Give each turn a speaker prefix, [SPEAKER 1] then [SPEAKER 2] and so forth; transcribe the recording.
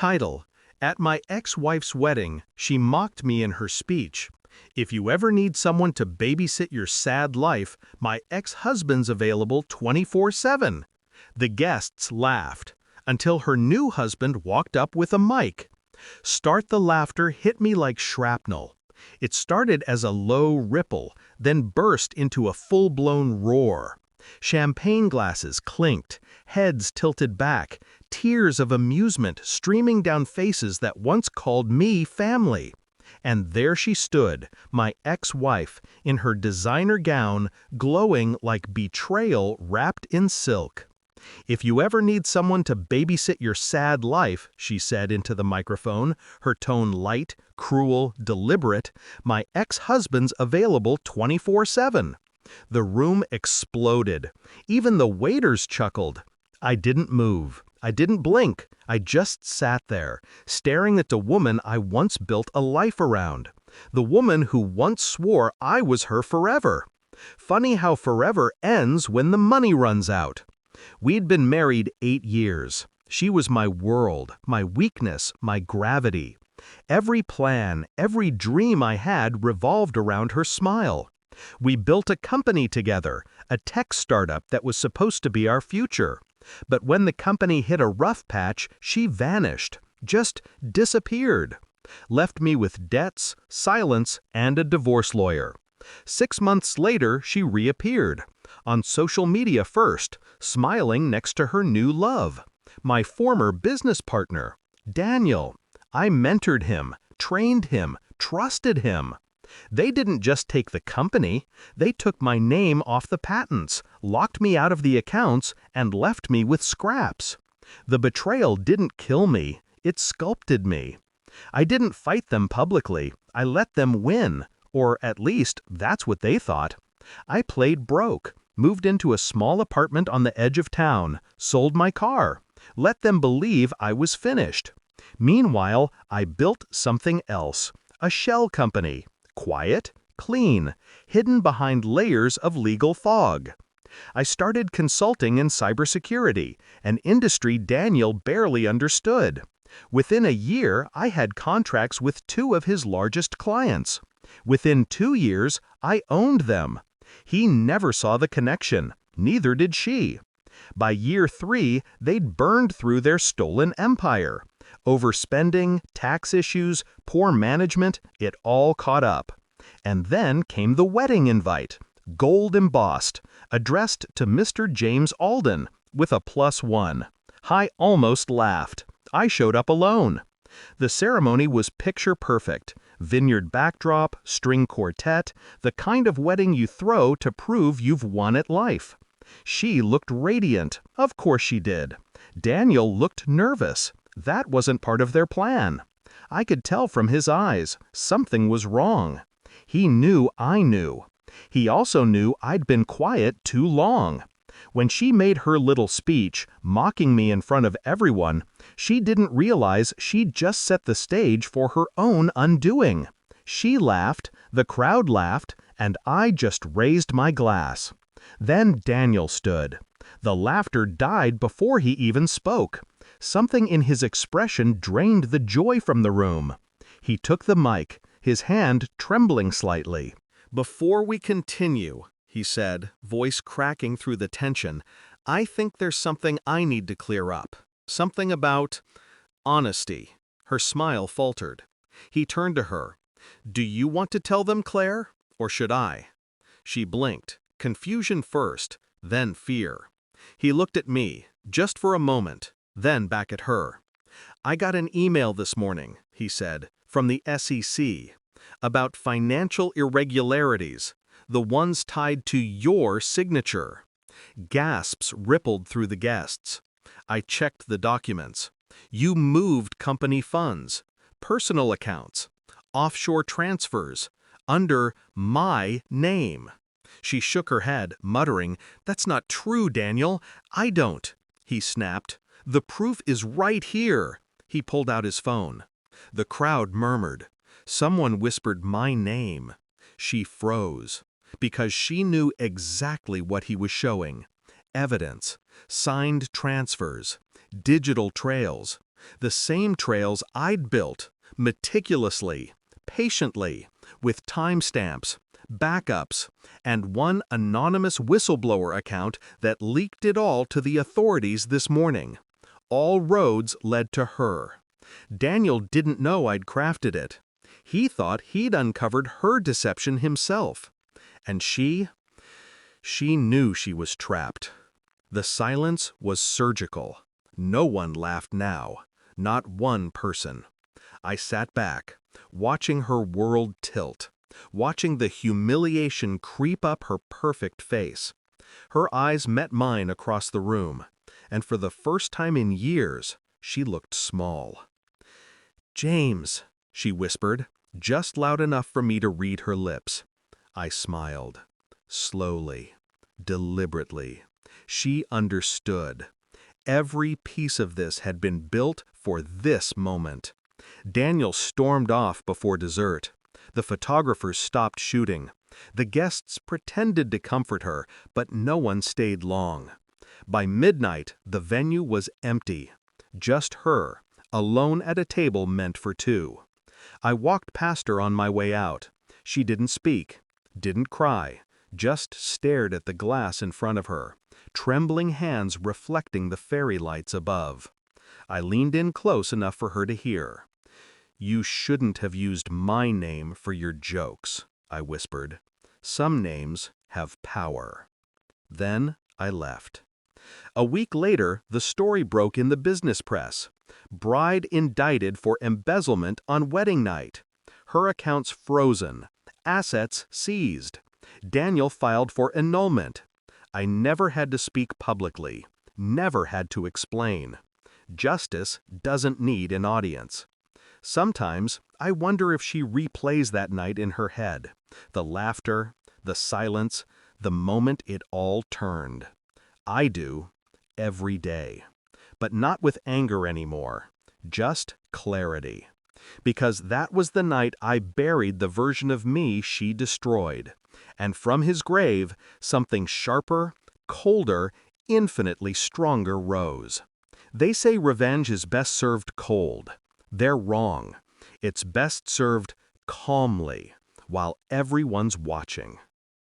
[SPEAKER 1] Title: At my ex-wife's wedding, she mocked me in her speech. If you ever need someone to babysit your sad life, my ex-husband's available 24/7. The guests laughed, until her new husband walked up with a mic. Start the laughter hit me like shrapnel. It started as a low ripple, then burst into a full-blown roar. Champagne glasses clinked, heads tilted back, tears of amusement streaming down faces that once called me family. And there she stood, my ex-wife, in her designer gown, glowing like betrayal wrapped in silk. "If you ever need someone to babysit your sad life," she said into the microphone, her tone light, cruel, deliberate, "my ex-husband's available 24/7. The room exploded. Even the waiters chuckled. I didn't move. I didn't blink. I just sat there, staring at the woman I once built a life around. The woman who once swore I was her forever. Funny how forever ends when the money runs out. We'd been married 8 years. She was my world, my weakness, my gravity. Every plan, every dream I had revolved around her smile. We built a company together, a tech startup that was supposed to be our future. But when the company hit a rough patch, she vanished, just disappeared. Left me with debts, silence, and a divorce lawyer. 6 months later, she reappeared. On social media first, smiling next to her new love. My former business partner, Daniel. I mentored him, trained him, trusted him. They didn't just take the company, they took my name off the patents, locked me out of the accounts, and left me with scraps. The betrayal didn't kill me, it sculpted me. I didn't fight them publicly, I let them win, or at least that's what they thought. I played broke, moved into a small apartment on the edge of town, sold my car, let them believe I was finished. Meanwhile, I built something else, a shell company. Quiet, clean, hidden behind layers of legal fog. I started consulting in cybersecurity, an industry Daniel barely understood. Within a year, I had contracts with 2 of his largest clients. Within 2 years, I owned them. He never saw the connection, neither did she. By year 3, they'd burned through their stolen empire. Overspending, tax issues, poor management, it all caught up. And then came the wedding invite, gold embossed, addressed to Mr. James Alden, with a +1. I almost laughed. I showed up alone. The ceremony was picture perfect. Vineyard backdrop, string quartet, the kind of wedding you throw to prove you've won at life. She looked radiant. Of course she did. Daniel looked nervous. That wasn't part of their plan. I could tell from his eyes. Something was wrong. He knew I knew. He also knew I'd been quiet too long. When she made her little speech, mocking me in front of everyone, she didn't realize she'd just set the stage for her own undoing. She laughed, the crowd laughed, and I just raised my glass. Then Daniel stood. The laughter died before he even spoke. Something in his expression drained the joy from the room. He took the mic, his hand trembling slightly. "Before we continue," he said, voice cracking through the tension, "I think there's something I need to clear up. Something about honesty." Her smile faltered. He turned to her. "Do you want to tell them, Claire, or should I?" She blinked, confusion first, then fear. He looked at me, just for a moment, then back at her. "I got an email this morning," he said, "from the SEC, about financial irregularities, the ones tied to your signature." Gasps rippled through the guests. I checked the documents. You moved company funds, personal accounts, offshore transfers, under my name. She shook her head, muttering, "That's not true, Daniel. I don't." He snapped. "The proof is right here." He pulled out his phone. The crowd murmured. Someone whispered my name. She froze, because she knew exactly what he was showing. Evidence, signed transfers, digital trails. The same trails I'd built, meticulously, patiently, with timestamps, backups, and one anonymous whistleblower account that leaked it all to the authorities this morning. All roads led to her. Daniel didn't know I'd crafted it. He thought he'd uncovered her deception himself. And she knew she was trapped. The silence was surgical. No one laughed now, not one person. I sat back, watching her world tilt, watching the humiliation creep up her perfect face. Her eyes met mine across the room, and for the first time in years, she looked small. "James," she whispered, just loud enough for me to read her lips. I smiled. Slowly, deliberately. She understood. Every piece of this had been built for this moment. Daniel stormed off before dessert. The photographers stopped shooting. The guests pretended to comfort her, but no one stayed long. By midnight, the venue was empty. Just her, alone at a table meant for two. I walked past her on my way out. She didn't speak, didn't cry, just stared at the glass in front of her, trembling hands reflecting the fairy lights above. I leaned in close enough for her to hear. "You shouldn't have used my name for your jokes," I whispered. "Some names have power." Then I left. A week later, the story broke in the business press. Bride indicted for embezzlement on wedding night. Her accounts frozen. Assets seized. Daniel filed for annulment. I never had to speak publicly. Never had to explain. Justice doesn't need an audience. Sometimes I wonder if she replays that night in her head. The laughter, the silence, the moment it all turned. I do, every day. But not with anger anymore. Just clarity. Because that was the night I buried the version of me she destroyed. And from his grave, something sharper, colder, infinitely stronger rose. They say revenge is best served cold. They're wrong. It's best served calmly, while everyone's watching.